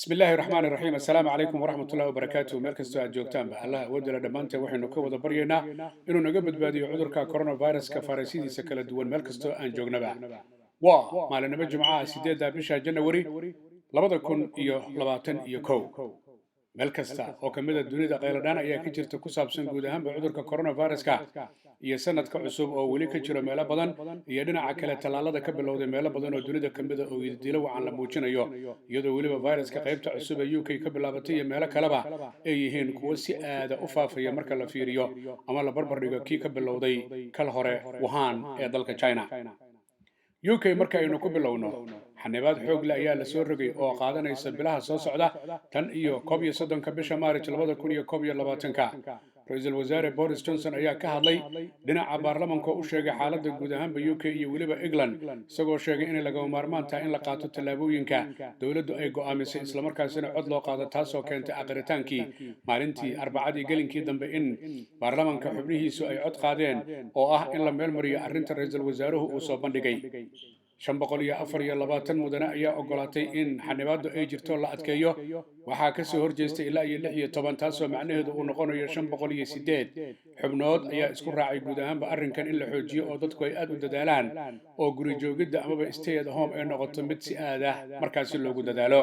بسم الله الرحمن الرحيم السلام عليكم ورحمة الله وبركاته meel kastoo aad joogtaan ba allah wadala dhammaanteen waxaynu ka wada baryaynaa inuu naga badbaadiyo cudurka coronaviruska faaraysidiisa kala duwan meel kastoo aan joognaba waa maalinimo jimcaha 8 bisha January 2021 meel kasta oo ka mid ah dunida qayladhaan ayaa ka jirta ku saabsan guud ahaanba cudurka coronaviruska iyo sanadka cusub oo weli ka jiro meelo badan iyo dhinaca kale tallaalada ka bilowday meelo badan oo dunida ka mid ah oo idilo wacan la muujinayo iyadoo weliba viruska qaybta cusub ee UK ka bilaabatay iyo meelo kaleba ay yihiin kuwo si aada u faafaya marka la fiiriyo ama la barbar dhigo kii ka bilowday kal hore Wuhan ee dalka China UK marka aynu ku bilowno xanibaad xoog leh ayaa la soo rogay oo qaadanaysa bilaha soo socda tan iyo 11 bisha Maarch 2021 Ra'iisul Wasaare Boris Johnson ayaa ka hadlay dhinaca baarlamaanka u sheegay xaaladda guud ahaanba UK iyo weliba England isagoo sheegay in laga maarmaan tahay in la qaato tallaabooyinka dawladdu ay go'aamisay isla markaasina cod loo qaado taasoo keentay aqritaankii maalintii Arbacadii gelinkii dambe in baarlamaanka xubnihiisu ay cod qaadeen oo ah in la meel mariyo arrinta ra'iisul wasaaruhu uu soo bandhigay 524 mudane ayaa ogolaatay in xanibaadu ay jirto la adkeeyo waxaa ka soo horjeestay ilaa iyo 16 taasoo macnaheedu uu noqonayo 508 xubnood ayaa isku raacay guud ahaanba arrinkan in la xoojiyo oo dadku ay aad u dadaalaan oo guri joogidda amaba stay at home ay noqoto mid si aad ah markaasi loogu dadaalo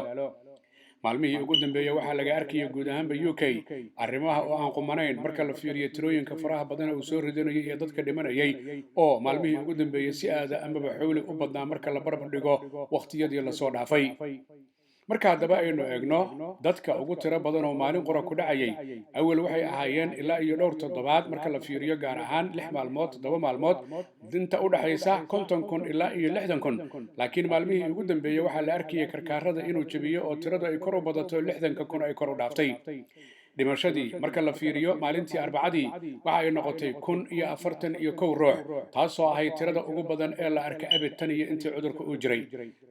maalmihii ugu dambeeyay waxaa laga arkayay guud ahaanba UK arrimaha oo aan qumanayn marka la fiiriyo tirooyinka faraha badan uu soo ridanayo iyo dadka dhimanayay oo maalmihii ugu dambeeyay si aad ah amaba xawli u badnaa marka la barbar dhigo waqtiyadii la soo dhaafay marka haddaba aynu eegno dadka ugu tiro badan oo maalin qora ku dhacayay awal waxay ahaayeen ilaa iyo dhowr toddobaad marka la fiiriyo gaar ahaan 6 maalmood 7 maalmood inta u dhaxaysa 50,000 ilaa iyo 60,000 laakiin maalmihii ugu dambeeyay waxaa la arkayay karkaarada inuu jabiyo oo tiradu ay kor u badato 60,000 ay kor u dhaaftay dhimashadii marka la fiiriyo maalintii Arbacadii waxa ay noqotay 1,041 ruux taasoo ahayd tirada ugu badan ee la arkay abid tan iyo intii cudurku uu jiray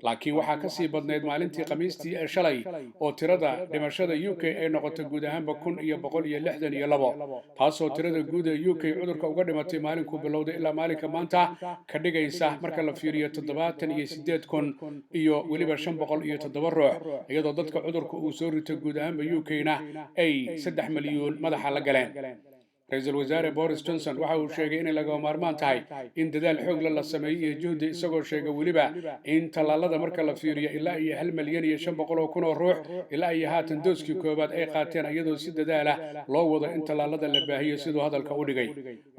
laakiin waxaa ka sii badneyd maalintii Khamiistii ee shalay oo tirada dhimashada UK ay noqotay guud ahaanba 1,162 taasoo tirada guud ee UK cudurka uga dhimatay maalinkuu bilowday ilaa maalinka maanta ka dhigaysa marka la fiiriyo 78,000 iyo weliba 507 ruux iyadoo dadka cudurka uu soo ritay guud ahaanba UK-na ay 3 milyan madaxa la galeen ra'iisul wasaare Boris Johnson waxa uu sheegay in laga maarmaan tahay in dadaal xoog la sameeyo iyo juhdi isagoo sheegay waliba in talaalada marka la fiiriyo ilaa iyo 1 milyan iyo 500,000 oo ruux ilaa iyo haatan dooskii koobaad ay qaateen iyadoo si dadaal ah loo wado in talaalada la baahiyo sidoo hadalka u dhigay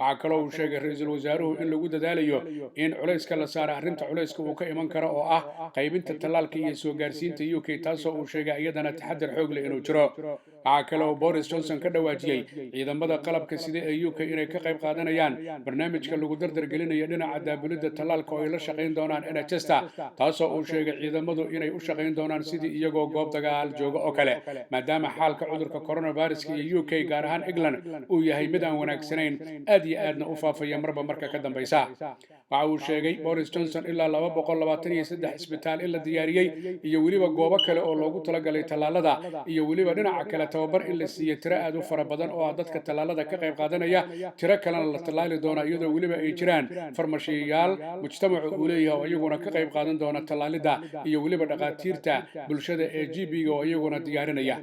waxa kale oo uu sheegay ra'iisul wasaaruhu in lagu dadaalayo in culayska la saaro arrinta culayska uu ka iman karo oo ah qaybinta talaalka iyo soo gaarsiinta UK taasoo uu sheegay iyadana taxaddar xoog leh inuu jiro waxa kale oo Boris Johnson ka dhawaajiyay ciidamada qalabka sida ay UK inay ka qayb qaadanayaan barnaamijka lagu dardar gelinayo dhinaca daabulida talaalka oo ay la shaqeyn doonaan NHS taasoo uu sheegay ciidamadu inay u shaqeyn doonaan sidii iyagoo goob dagaal jooga oo kale maadaama xaalka cudurka coronavirus iyo UK gaar ahaan England uu yahay mid aan wanaagsanayn aad iyo aadna u faafaya marba marka ka dambaysa waxa uu sheegay Boris Johnson ilaa 223 isbitaal in la diyaariyay iyo weliba goobo kale oo loogu talagalay talaalada iyo weliba dhinaca kale tababar in la siiyo tiro aad u fara badan oo dadka talaalada ka qayb qaadanaya tiro kalena la talaali doona iyadoo weliba ay jiraan farmashiyaal mujtamacu uu leeyahay oo iyaguna ka qayb qaadan doona talaalida iyo weliba dhaqaatiirta bulshada ee GB-ga oo iyaguna diyaarinaya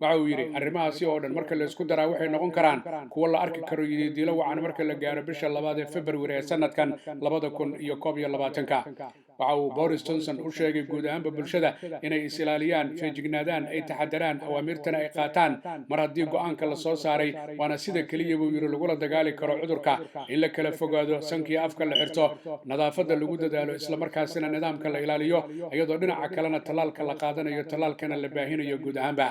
waxa uu yiri arrimahaasi oo dhan marka la isku daraa waxay noqon karaan kuwo la arki karo yidiilo wacan marka la gaaro bisha 2 ee February ee sanadkan 2021 waxa uu Boris Johnson u sheegay guud ahaanba bulshada inay is ilaaliyaan feejignaadaan ay taxadaraan awaamirtana ay qaataan mar haddii go'aanka la soo saaray waana sida kaliya buu yiri lagu la dagaali karo cudurka in la kala fogaado sankiya afka la xirto nadaafadda lagu dadaalo isla markaasina nidaamka la ilaaliyo iyadoo dhinaca kalena talaalka la qaadanayo talaalkana la baahinayo guud ahaanba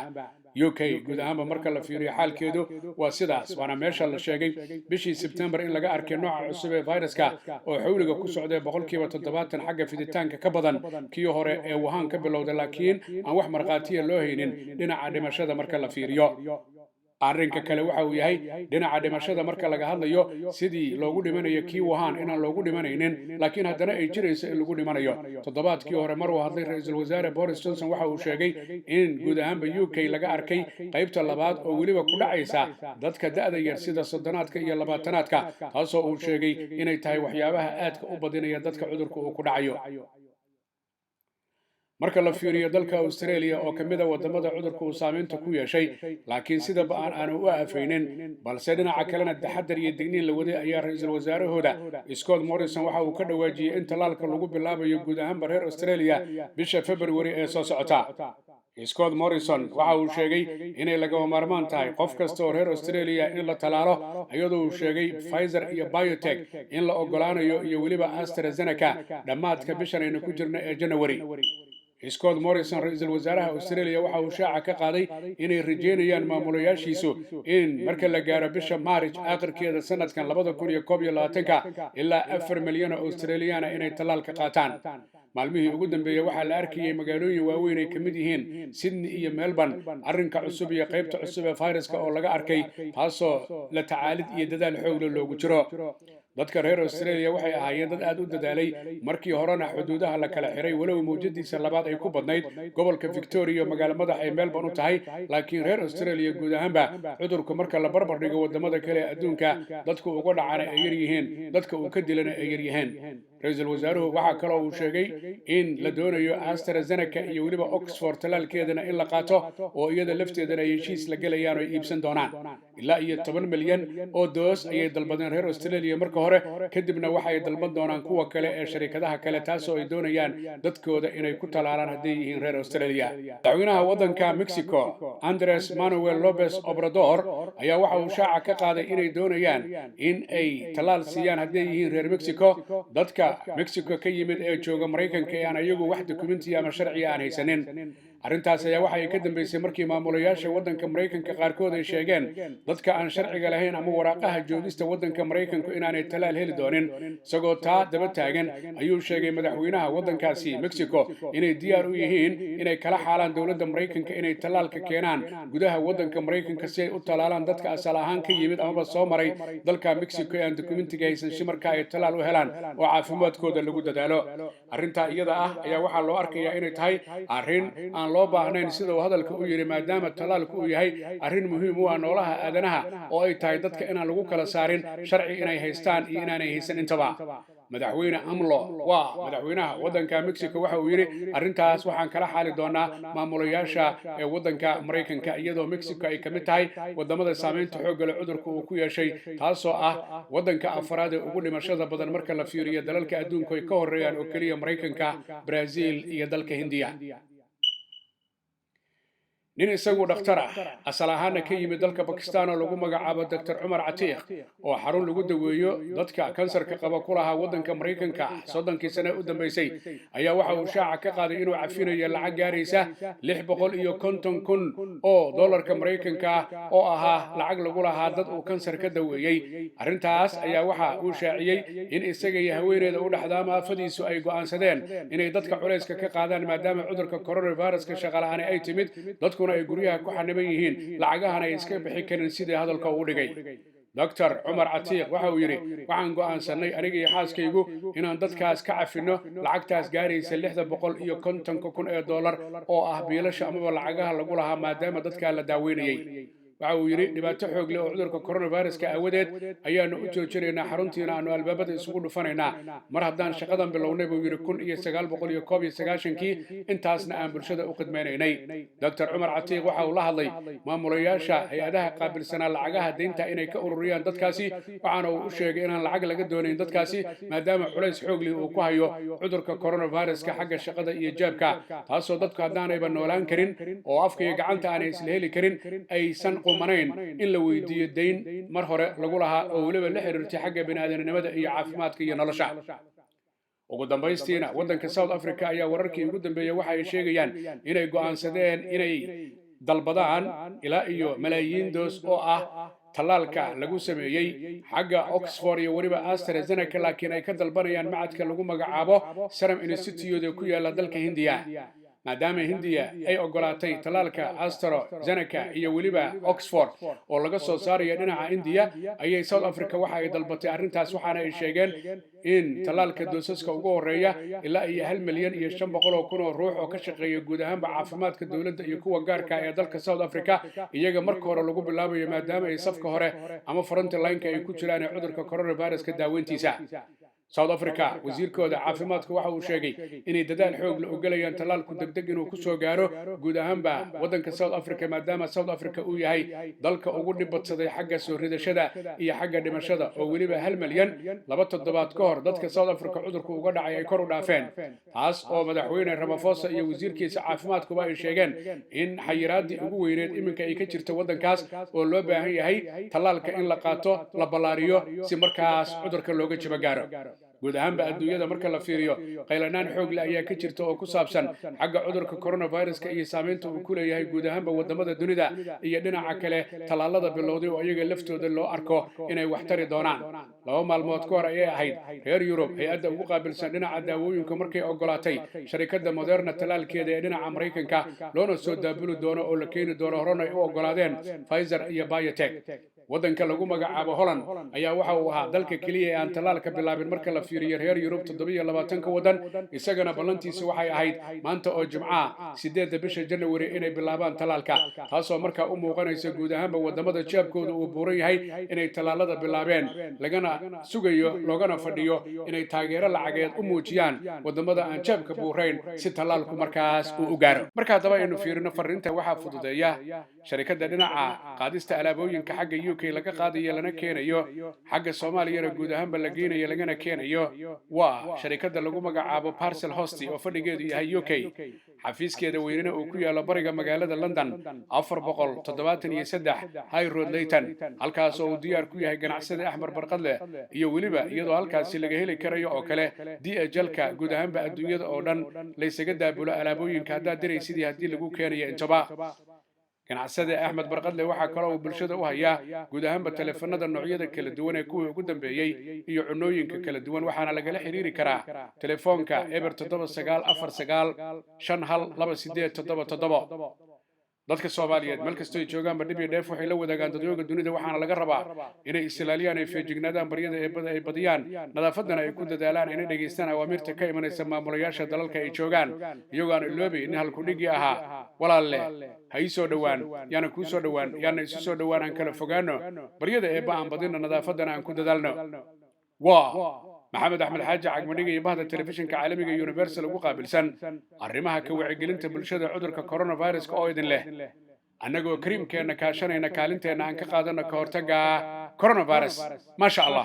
UK guud ahaanba marka la fiiriyo xaalkeedu waa sidaas waana meesha la sheegay bishii September in laga arkay nooca cusub ee viruska oo xawliga ku socday 70% xagga fiditaanka ka badan kii hore ee Wuhan ka bilowday laakiin aan wax marqaatiya loo haynin dhinaca dhimashada marka la fiiriyo arrinka kale waxa uu yahay dhinaca dhimashada marka laga hadlayo sidii loogu dhimanayo kii Wuhan inaan loogu dhimanaynin laakiin haddana ay jirayso in lagu dhimanayo toddobaadkii hore mar uu hadlay ra'iisul wasaare Boris Johnson waxa uu sheegay in guud ahaanba UK laga arkay qaybta labaad oo weliba ku dhacaysa dadka da'da yar sida soddonaadka iyo labaatanaadka taasoo uu sheegay inay tahay waxyaabaha aadka u badinaya dadka cudurka uu ku dhacayo marka la fiiriyo dalka Australia oo ka mid ah wadamada cudurka uu saameynta ku yeeshay laakiin sida ba'an aanu u aafaynin balse dhinaca kalena taxadar iyo digniin la waday ayaa ra'iisul wasaarahooda Scott Morrison waxa uu ka dhawaajiyay in talaalka lagu bilaabayo guud ahaan reer Australia bisha February ee soo socota Scott Morrison waxa uu sheegay inay lagama maarmaan tahay qof kasta oo reer Australia in la talaalo iyadoo uu sheegay Pfizer iyo BioNTech in la ogolaanayo iyo weliba AstraZeneca dhammaadka bishan aynu ku jirno ee January Scott Morrison ra'iisul wasaaraha Australia waxa uu shaaca ka qaaday inay rajeynayaan maamulayaashiisu in marka la gaaro bisha March aakhirkeeda sanadkan 2021 ilaa 4 milyan oo Australian inay talaalka qaataan maalmihii ugu dambeeyay waxaa la arkayay magaalooyin waaweyn ay ka mid yihiin Sydney iyo Melbourne arrinka cusub iyo qaybta cusub ee fayraska oo laga arkay taasoo la tacaalid iyo dadaal xoog leh loogu jiro dadka reer Australia waxay ahaayeen dad aad u dadaalay markii horena xuduudaha la kala xiray walow mowjadiisa labaad ay ku badnayd gobolka Victoria magaalo madax ay Melbourne u tahay laakiin reer Australia guud ahaanba cudurku marka la barbar dhigo wadamada kale ee adduunka dadku uga dhacana ay yar yihiin dadka uu ka dilana ay yar yihiin ra'iisul wasaaruhu waxa kale oo uu sheegay in la doonayo AstraZeneca iyo weliba Oxford talaalkeedana in la qaato oo iyada lafteedana ay heshiis la galayaan oo iibsan doonaan ilaa iyo 10 milyan oo doos ayay dalbadeen reer Australia marka hore kadibna waxay dalban doonaan kuwa kale ee shirkadaha kale taasoo ay doonayaan dadkooda inay ku talaalaan haddii yihiin reer Australia madaxweynaha waddanka Mexico Andrés Manuel López Obrador ayaa waxa uu shaaca ka qaaday inay doonayaan in ay talaal siiyaan haddii yihiin reer Mexico dadka Mexico ka yimid ee jooga Mareykanka ee aan ayagu wax dukumenti ama sharci aan haysanin arrintaas ayaa waxay ka dambeysay markii maamulayaasha waddanka Mareykanka qaarkood ay sheegeen dadka aan sharciga lahayn ama waraaqaha joogista waddanka Mareykanka inaanay talaal heli doonin isagoo taa daba taagan ayuu sheegay madaxweynaha waddankaasi Mexico inay diyaar u yihiin inay kala xaalaan dowladda Mareykanka inay talaalka keenaan gudaha waddanka Mareykanka si ay u talaalaan dadka asal ahaan ka yimid ama soo maray dalka Mexico ee aan dukumentiga haysan si marka ay talaal u helaan oo caafimaadkooda lagu dadaalo arrinta iyada ah ayaa waxaa loo arkayaa inay tahay arrin aan loo baahnayn sida uu hadalka u yiri maadaama talaalku uu yahay arrin muhiim u ah noolaha aadanaha oo ay tahay dadka inaan lagu kala saarin sharci inay haystaan iyo inaanay haysan intaba madaxweyne AMLO waa madaxweynaha waddanka Mexico waxa uu yiri arrintaas waxaan kala xaali doonaa maamulayaasha ee waddanka Mareykanka iyadoo Mexico ay kamid tahay wadamada saameynta xoog leh cudurku uu ku yeeshay taasoo ah waddanka afraad ee ugu dhimashada badan marka la fiiriyo dalalka adduunka ay ka horeeyaan oo kaliya Mareykanka Brazil iyo dalka Hindiya nin isagu dhakhtar ah asal ahaan ka yimid dalka Pakistan oo lagu magacaabo Dr. Umar Atiq oo xarun lagu daweeyo dadka kansarka qaba ku lahaa waddanka Mareykanka 30 sano u dambeysay ayaa waxa uu shaaca ka qaaday inuu cafinayo lacag gaaraysa 650,000 oo dollarka Mareykanka oo ahaa lacag lagu lahaa dad uu kansar ka daweeyay arrintaas ayaa waxa uu shaaciyay in isaga iyo haweeneyda u dhaxdaama afadiisu ay go'aansadeen inay dadka culayska ka qaadaan maadaama cudurka coronavirus-ka shaqalaani ay timid dadku ay guryaha ku xaniban yihiin lacagahana ay iska bixi karin sidii hadalka uu dhigay Dr. Umar Atiq waxa uu yiri waxaan go'aansanay aniga iyo xaaskaygu inaan dadkaas ka cafino lacagtaas gaaraysa 650,000 dollar oo ah biilasha ama lacagaha lagu lahaa maadaama dadka la daaweynayay waxa uu yiri dhibaato xoog leh oo cudurka coronavirus-ka awadeed ayaanu u joojinaynaa xaruntiina aanu albaabada isugu dhufanaynaa mar haddaan shaqadan bilownay buu yiri 1991 intaasna aan bulshada u khidmaynaynay Dr. Umar Atiq waxa uu la hadlay maamulayaasha hay'adaha qaabilsanaa lacagaha deynta inay ka ururiyaan dadkaasi waxaana uu u sheegay inaan lacag laga doonayn dadkaasi maadaama culays xoog leh uu ku hayo cudurka coronavirus-ka xagga shaqada iyo jaabka taasoo dadku haddaanayba noolaan karin oo afka iyo gacanta aanay isla heli karin aysan qumanayn in la weydiiyo deyn mar hore lagu lahaa oo waliba la xiriirtay xagga bini'aadanimada iyo caafimaadka iyo nolosha ugu dambaystiina waddanka South Africa ayaa wararkii ugu dambeeyay waxa ay sheegayaan inay go'aansadeen inay dalbadaan ilaa iyo malaayiin doos oo ah talaalka lagu sameeyay xagga Oxford iyo waliba AstraZeneca laakiin ay ka dalbanayaan macadka lagu magacaabo Serum Institute ee ku yaala dalka Hindiya maadaama Hindiya ay ogolaatay talaalka AstraZeneca iyo waliba Oxford oo laga soo saarayo dhinaca Hindiya ayay South Africa waxa ay dalbatay arrintaas waxaana ay sheegeen in talaalka doosaska ugu horeeya ilaa iyo 1 milyan iyo 500,000 oo ruux oo ka shaqeeya guud ahaanba caafimaadka dowladda iyo kuwa gaarka ah ee dalka South Africa iyaga marka hore lagu bilaabayo maadaama ay safka hore ama front line-ka ay ku jiraan cudurka coronavirus-ka daaweyntiisa South Africa wasiirkooda caafimaadku waxa uu sheegay inay dadaal xoog leh u galayaan talaalku degdeg inuu ku soo gaaro guud ahaanba waddanka South Africa maadaama South Africa uu yahay dalka ugu dhibadsaday xagga soo ridashada iyo xagga dhimashada oo weliba 1 milyan 2 toddobaad ka hor dadka South Africa cudurku uga dhacay ay kor u dhaafeen taas oo madaxweyne Ramaphosa iyo wasiirkiisa caafimaadkuba ay sheegeen in xayiraadii ugu weyneed iminka ay ka jirto waddankaas oo loo baahan yahay talaalka in la qaato la ballaariyo si markaas cudurka looga jaba gaaro guud ahaanba adduunyada marka la fiiriyo qaylanaan xoog leh ayaa ka jirta oo ku saabsan xagga cudurka coronavirus-ka iyo saameynta uu ku leeyahay guud ahaanba wadamada dunida iyo dhinaca kale talaalada bilowday oo iyaga laftooda loo arko inay wax tari doonaan 2 maalmood ka hor ayay ahayd reer Yurub hay'adda ugu qaabilsan dhinaca daawooyinka markay ogolaatay sharikadda Moderna talaalkeeda ee dhinaca Mareykanka loona soo daabuli doono oo la keeni doono horena ay u ogolaadeen Pfizer iyo BioNTech waddanka lagu magacaabo Holland ayaa waxa uu ahaa dalka kaliya ee aan talaalka bilaabin marka la fiiriyo reer Yurub 27 waddan isagana ballantiisu waxay ahayd maanta oo Jimcaha 8 bisha January inay bilaabaan talaalka taasoo markaa u muuqanaysa guud ahaanba wadamada jeebkooda uu buuran yahay inay talaalada bilaabeen lagana sugayo loogana fadhiyo inay taageero lacageed u muujiyaan wadamada aan jeebka buurayn si talaalku markaas uu u gaaro marka daba aynu fiirino fariinta waxa fududeeya sharikadda dhinaca qaadista alaabooyinka xagga UK laga qaadayo lana keenayo xagga Soomaaliya guud ahaanba la geenayo lagana keenayo waa sharikadda lagu magacaabo Parcel Host oo fadhigeedu yahay UK xafiiskeeda weynina uu ku yaalo bariga magaalada London 473 High Road Leighton halkaas oo uu diyaar ku yahay ganacsade Axmed Barqadle iyo weliba iyadoo halkaas laga heli karayo oo kale DHL-ka guud ahaanba adduunyada oo dhan la isaga daabulo alaabooyinka hadda diraysidii hadii lagu keenayo intaba ganacsade Axmed Barqadle waxa kale oo bulshada u haya guud ahaanba telefoonada noocyada kala duwan ee kuwa ugu dambeeyay iyo cunooyinka kala duwan waxaana lagala xiriiri karaa telefoonka eber 7949512877 dadka Soomaaliyeed meel kasta ay joogaan dhib iyo dheef waxay la wadaagaan dadweynaha dunida waxaana laga rabaa inay islaaliyaan ay feejignaadaan baryada ay badiyaan nadaafadana ay ku dadaalaan inay dhageystaan awaamirta ka imanaysa maamulayaasha dalalka ay joogaan iyagoo aan iloobi in halku dhigi ahaa walaalle ha ii soo dhawaan yaana ku soo dhawaan yaana isu soo dhawaan aan kala fogaano baryada aan badina nadaafadana aan ku dadaalno maxamed axmed xaaji cagmadhiga iyo bahda telefishinka caalamiga Universal ugu qaabilsan arrimaha ka wacyigelinta bulshada cudurka coronavirus oo idin leh annagoo kariimkeena kaashanayna kaalinteena aan ka qaadano ka hortagga coronavirus ma sha Allah